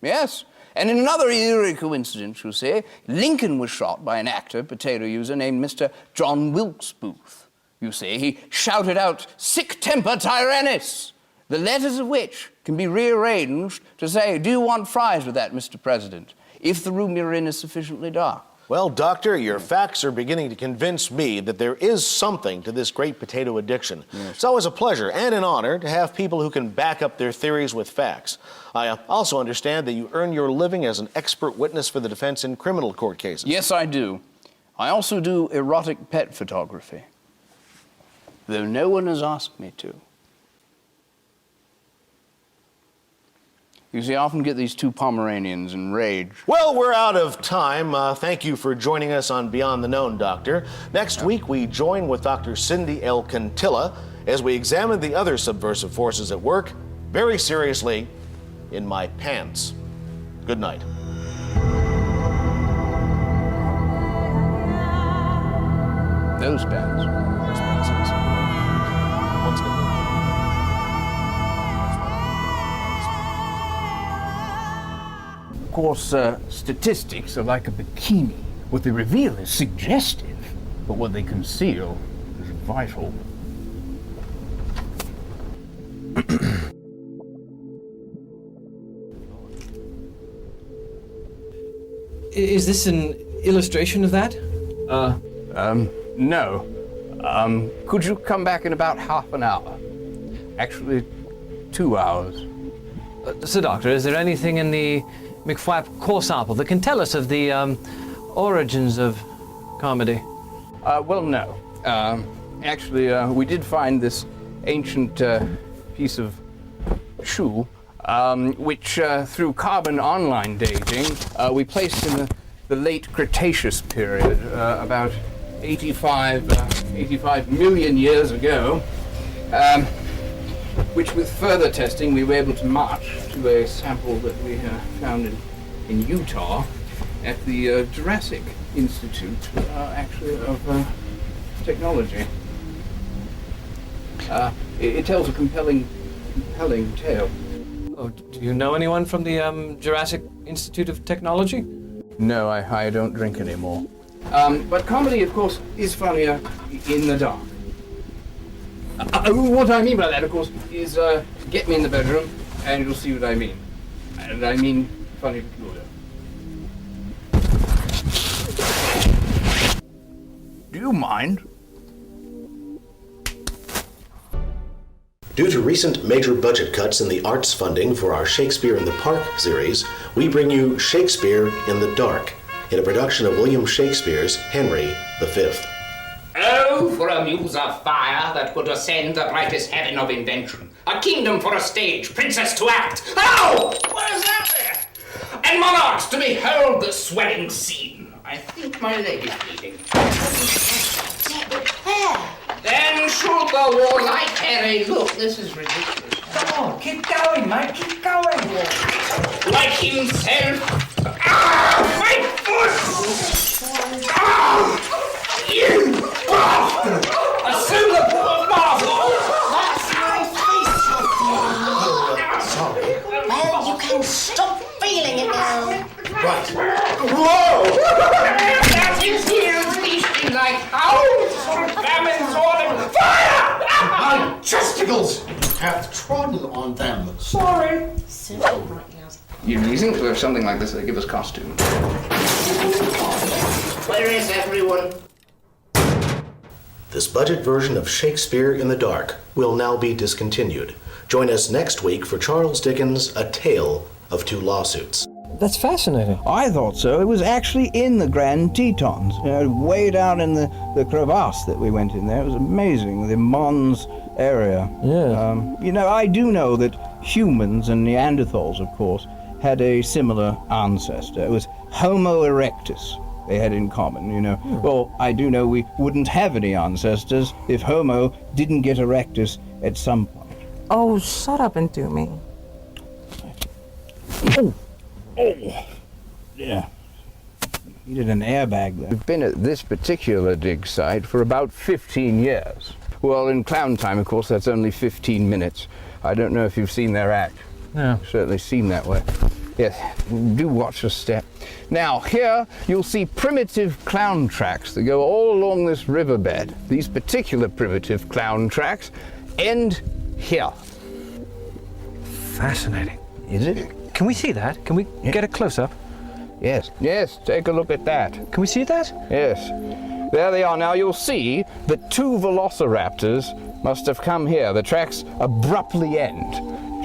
Yes. And in another eerie coincidence, you see, Lincoln was shot by an actor, potato user, named Mr. John Wilkes Booth. You see, he shouted out, "Sic temper tyrannis," the letters of which can be rearranged to say, "Do you want fries with that, Mr. President?" if the room you're in is sufficiently dark. Well, Doctor, your facts are beginning to convince me that there is something to this great potato addiction. Yes. It's always a pleasure and an honor to have people who can back up their theories with facts. I also understand that you earn your living as an expert witness for the defense in criminal court cases. Yes, I do. I also do erotic pet photography, though no one has asked me to. You see, I often get these two Pomeranians in rage. Well, we're out of time. Thank you for joining us on Beyond the Known, Doctor. Next week, we join with Dr. Cindy L. Cantilla as we examine the other subversive forces at work, very seriously, in my pants. Good night. Those pants. Of course, statistics are like a bikini. What they reveal is suggestive, but what they conceal is vital. Is this an illustration of that? No. Could you come back in about half an hour? Actually, 2 hours. Sir Doctor, is there anything in the McFwap core sample that can tell us of the origins of comedy? Well, no. Actually, we did find this ancient piece of shoe, which through carbon online dating, we placed in the late Cretaceous period, about 85 million years ago, which with further testing we were able to match to a sample that we found in Utah at the Jurassic Institute, actually, of technology. It tells a compelling tale. Oh, do you know anyone from the Jurassic Institute of Technology? No, I don't drink anymore. But comedy, of course, is funnier in the dark. What I mean by that, of course, is get me in the bedroom and you'll see what I mean. And I mean funny peculiar. Do you mind? Due to recent major budget cuts in the arts funding for our Shakespeare in the Park series, we bring you Shakespeare in the Dark, in a production of William Shakespeare's Henry V. Oh, for a muse of fire that could ascend the brightest heaven of invention. A kingdom for a stage, princess to act. Oh! What is that there? And monarchs to behold the swelling scene. I think my leg is bleeding. Where? Then shoot the warlike Harry. Look, this is ridiculous. Come on, keep going, mate, keep going. Like himself. Ah, my foot! Ah! You bastard! Assume the poor marvel! That's my face. Sorry. Well, you can stop feeling it now. Right. Whoa! That is here, feasting like hounds from famine's order. Fire! My testicles have trodden on them. Sorry. You think to have something like this, they give us costumes. Where is everyone? This budget version of Shakespeare in the Dark will now be discontinued. Join us next week for Charles Dickens' A Tale of Two Lawsuits. That's fascinating. I thought so. It was actually in the Grand Tetons, way down in the crevasse that we went in there. It was amazing, the Mons area. Yeah. I do know that humans and Neanderthals, of course, had a similar ancestor. It was Homo erectus they had in common, Well, I do know we wouldn't have any ancestors if Homo didn't get erectus at some point. Oh, shut up and do me. Oh, yeah. Needed an airbag there. We've been at this particular dig site for about 15 years. Well, in clown time, of course, that's only 15 minutes. I don't know if you've seen their act. No. Certainly seem that way. Yes, do watch a step. Now, here you'll see primitive clown tracks that go all along this riverbed. These particular primitive clown tracks end here. Fascinating. Is it? Can we see that? Can we get a close-up? Yes, take a look at that. Can we see that? Yes. There they are. Now you'll see that two velociraptors must have come here. The tracks abruptly end.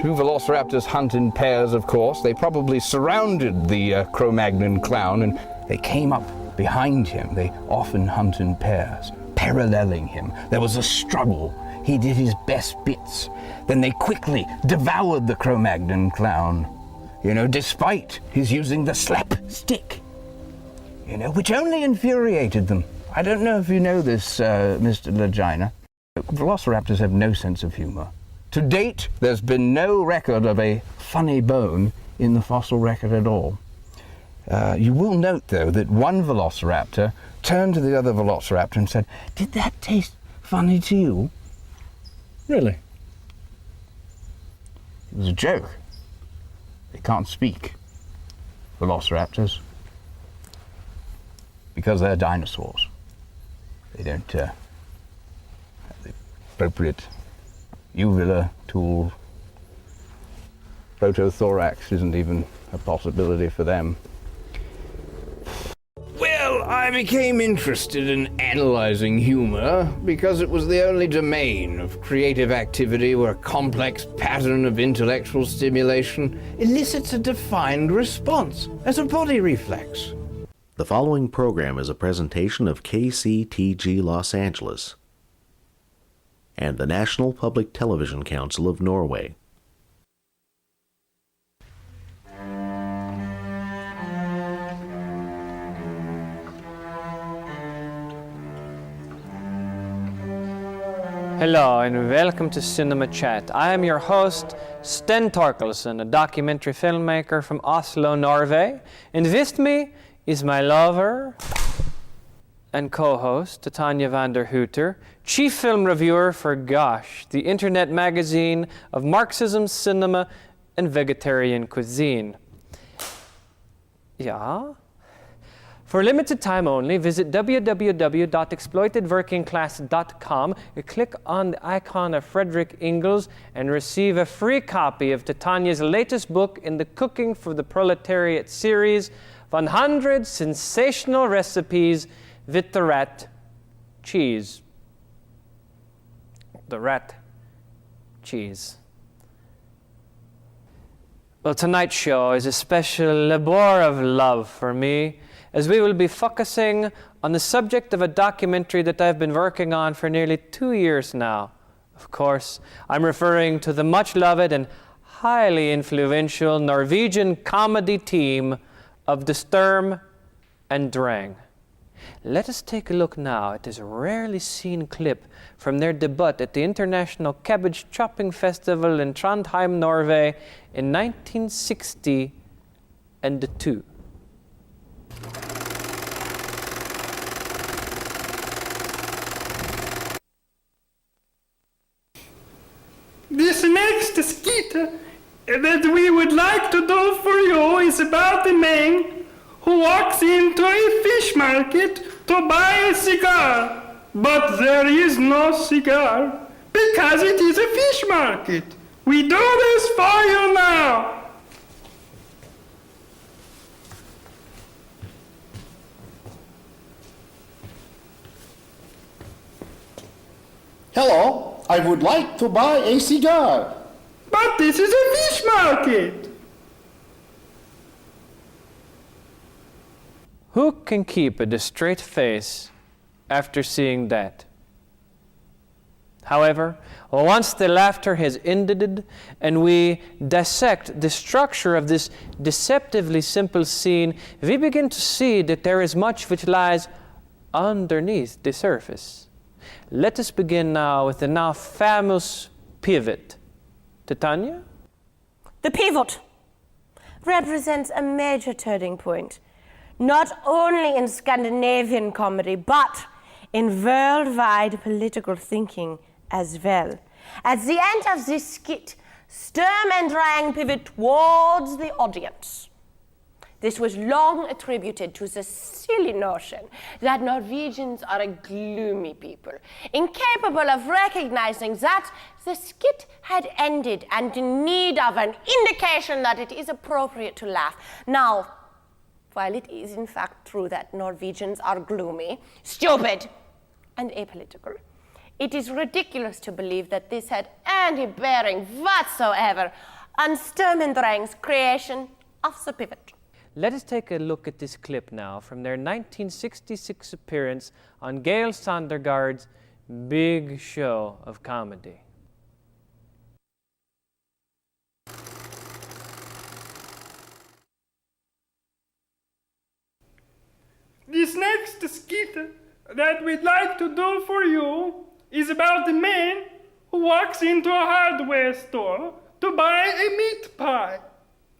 Two velociraptors hunt in pairs, of course. They probably surrounded the Cro-Magnon clown and they came up behind him. They often hunt in pairs, paralleling him. There was a struggle. He did his best bits. Then they quickly devoured the Cro-Magnon clown, despite his using the slap stick, which only infuriated them. I don't know if you know this, Mr. Lagina. Velociraptors have no sense of humor. To date, there's been no record of a funny bone in the fossil record at all. You will note, though, that one velociraptor turned to the other velociraptor and said, "Did that taste funny to you?" Really? It was a joke. They can't speak, velociraptors, because they're dinosaurs. They don't have the appropriate uvular tool. Protothorax isn't even a possibility for them. Well, I became interested in analyzing humor because it was the only domain of creative activity where a complex pattern of intellectual stimulation elicits a defined response as a body reflex. The following program is a presentation of KCTG Los Angeles. and the National Public Television Council of Norway. Hello and welcome to Cinema Chat. I am your host, Sten Torkelsen, a documentary filmmaker from Oslo, Norway. And with me is my lover and co-host, Titania van der Hooter, chief film reviewer for Gosh, the internet magazine of Marxism, cinema, and vegetarian cuisine. Yeah? For a limited time only, visit www.exploitedworkingclass.com, click on the icon of Frederick Ingalls, and receive a free copy of Titania's latest book in the Cooking for the Proletariat series, 100 Sensational Recipes with the Rat Cheese. The rat cheese. Well, tonight's show is a special labor of love for me, as we will be focusing on the subject of a documentary that I've been working on for nearly 2 years now. Of course, I'm referring to the much-loved and highly influential Norwegian comedy team of the Sturm and Drang. Let us take a look now at this rarely seen clip from their debut at the International Cabbage Chopping Festival in Trondheim, Norway in 1960 and 2. This next skit that we would like to do for you is about a man who walks into a fish market to buy a cigar. But there is no cigar because it is a fish market. We do this for you now. Hello, I would like to buy a cigar. But this is a fish market. Who can keep a straight face after seeing that? However, once the laughter has ended and we dissect the structure of this deceptively simple scene, we begin to see that there is much which lies underneath the surface. Let us begin now with the now famous pivot. Titania? The pivot represents a major turning point, not only in Scandinavian comedy, but in worldwide political thinking as well. At the end of this skit, Sturm and Drang pivot towards the audience. This was long attributed to the silly notion that Norwegians are a gloomy people, incapable of recognizing that the skit had ended and in need of an indication that it is appropriate to laugh. Now, while it is in fact true that Norwegians are gloomy, stupid, and apolitical, it is ridiculous to believe that this had any bearing whatsoever on Sturm and Drang's creation of the pivot. Let us take a look at this clip now from their 1966 appearance on Gail Sondergaard's Big Show of Comedy. This next skit that we'd like to do for you is about a man who walks into a hardware store to buy a meat pie.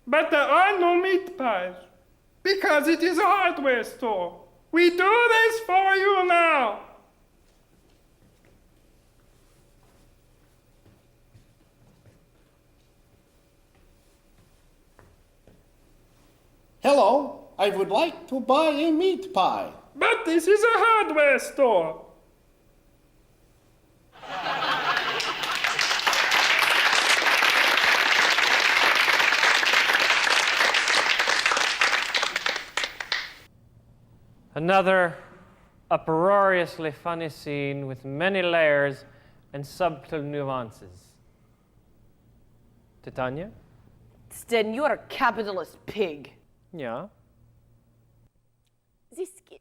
But there are no meat pies, because it is a hardware store. We do this for you now. Hello, I would like to buy a meat pie. But this is a hardware store. Another uproariously funny scene with many layers and subtle nuances. Titania? Sten, you are a capitalist pig. Yeah. This skit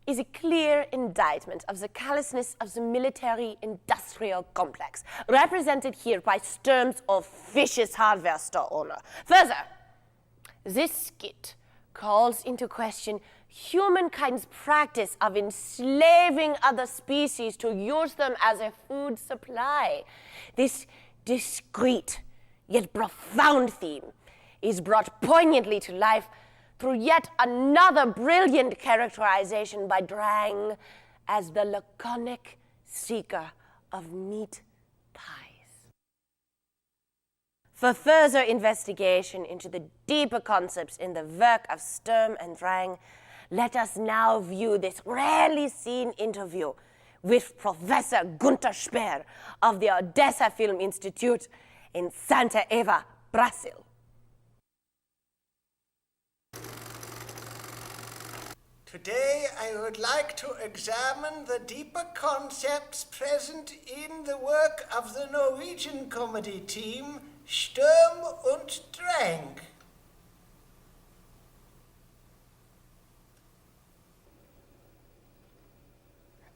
is a clear indictment of the callousness of the military-industrial complex, represented here by Sturm's officious hardware store owner. Further, this skit calls into question humankind's practice of enslaving other species to use them as a food supply. This discreet yet profound theme is brought poignantly to life through yet another brilliant characterization by Drang as the laconic seeker of meat pies. For further investigation into the deeper concepts in the work of Sturm and Drang, let us now view this rarely seen interview with Professor Gunther Speer of the Odessa Film Institute in Santa Eva, Brazil. Today I would like to examine the deeper concepts present in the work of the Norwegian comedy team Sturm und Drang.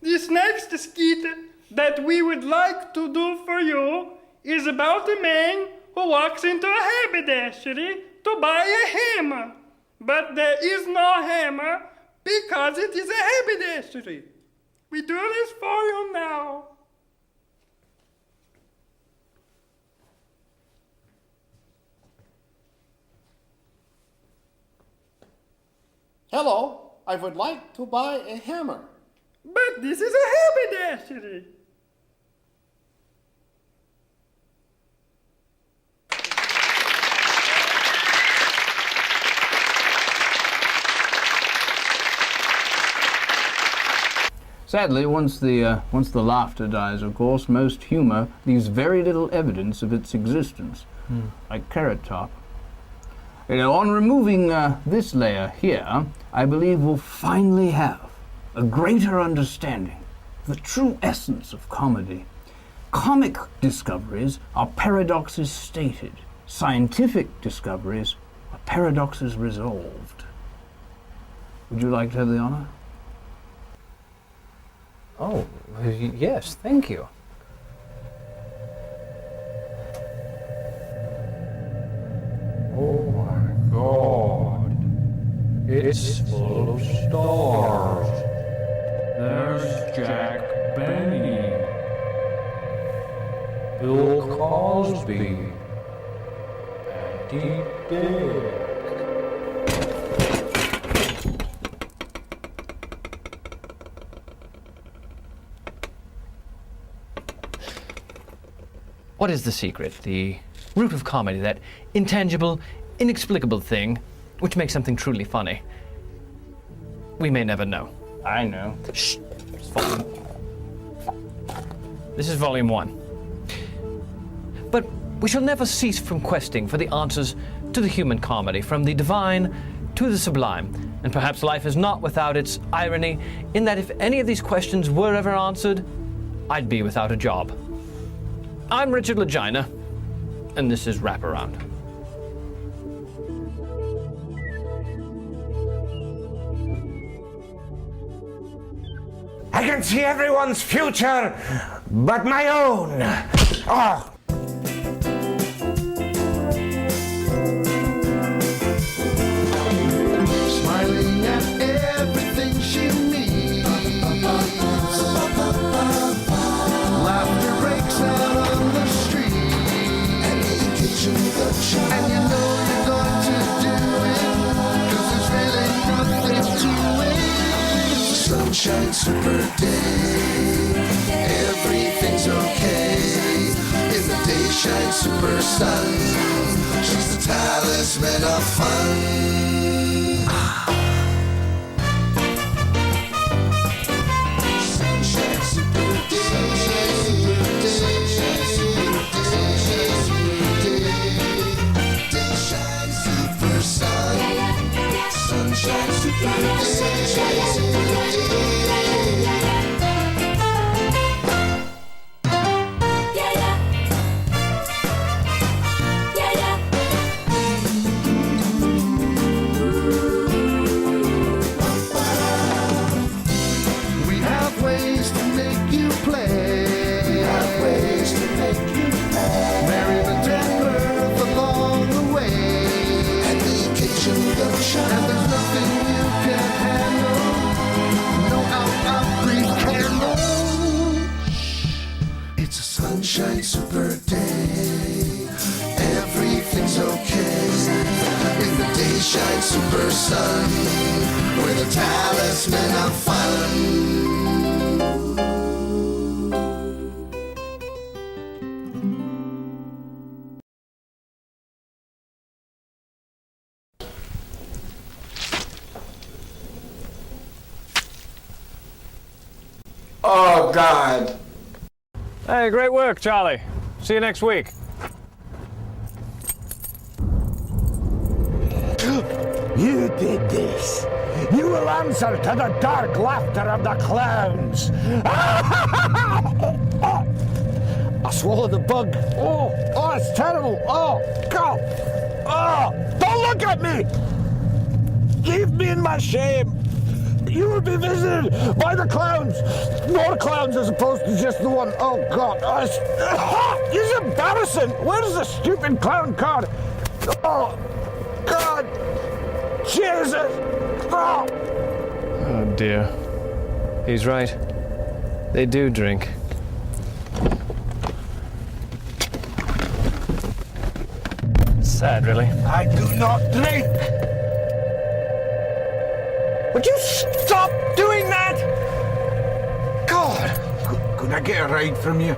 This next skit that we would like to do for you is about a man who walks into a haberdashery to buy a hammer. But there is no hammer because it is a haberdashery. We do this for you now. Hello, I would like to buy a hammer. But this is a haberdashery. Sadly, once the laughter dies, of course, most humor leaves very little evidence of its existence, like Carrot Top. You know, on removing this layer here, I believe we'll finally have a greater understanding of the true essence of comedy. Comic discoveries are paradoxes stated. Scientific discoveries are paradoxes resolved. Would you like to have the honor? Oh, yes, thank you. Oh my God. It's full of stars. There's Jack Benny, Bill Cosby, Patty Dick. What is the secret, the root of comedy, that intangible, inexplicable thing which makes something truly funny? We may never know. I know. Shh. This is volume 1. But we shall never cease from questing for the answers to the human comedy, from the divine to the sublime. And perhaps life is not without its irony, in that if any of these questions were ever answered, I'd be without a job. I'm Richard Lagina, and this is Wraparound. I can see everyone's future but my own. Oh. Smiling at everything she meets. Laughter breaks out on the street. And the occasion the child. And you know you're going to do it, 'cause there's really nothing to it. It's a sunshine super day. Everything's okay. In the day shine super sun. She's the talisman of fun. Sunshine super day. Sunshine super day. Day shine super sun. Sunshine super day. super day. Everything's okay. In the day shines super sun. We're the talisman of fun. Oh, God. Hey, great work, Charlie. See you next week. You did this. You will answer to the dark laughter of the clowns. I swallowed the bug. Oh, it's terrible. Oh, God. Oh, don't look at me. Leave me in my shame. You will be visited by the clowns. More clowns as opposed to just the one. Oh, God. It's embarrassing. Where's the stupid clown card? Oh, God. Jesus. Oh. Oh, dear. He's right. They do drink. Sad, really. I do not drink. Would you stop doing that? God. Could I get a ride from you?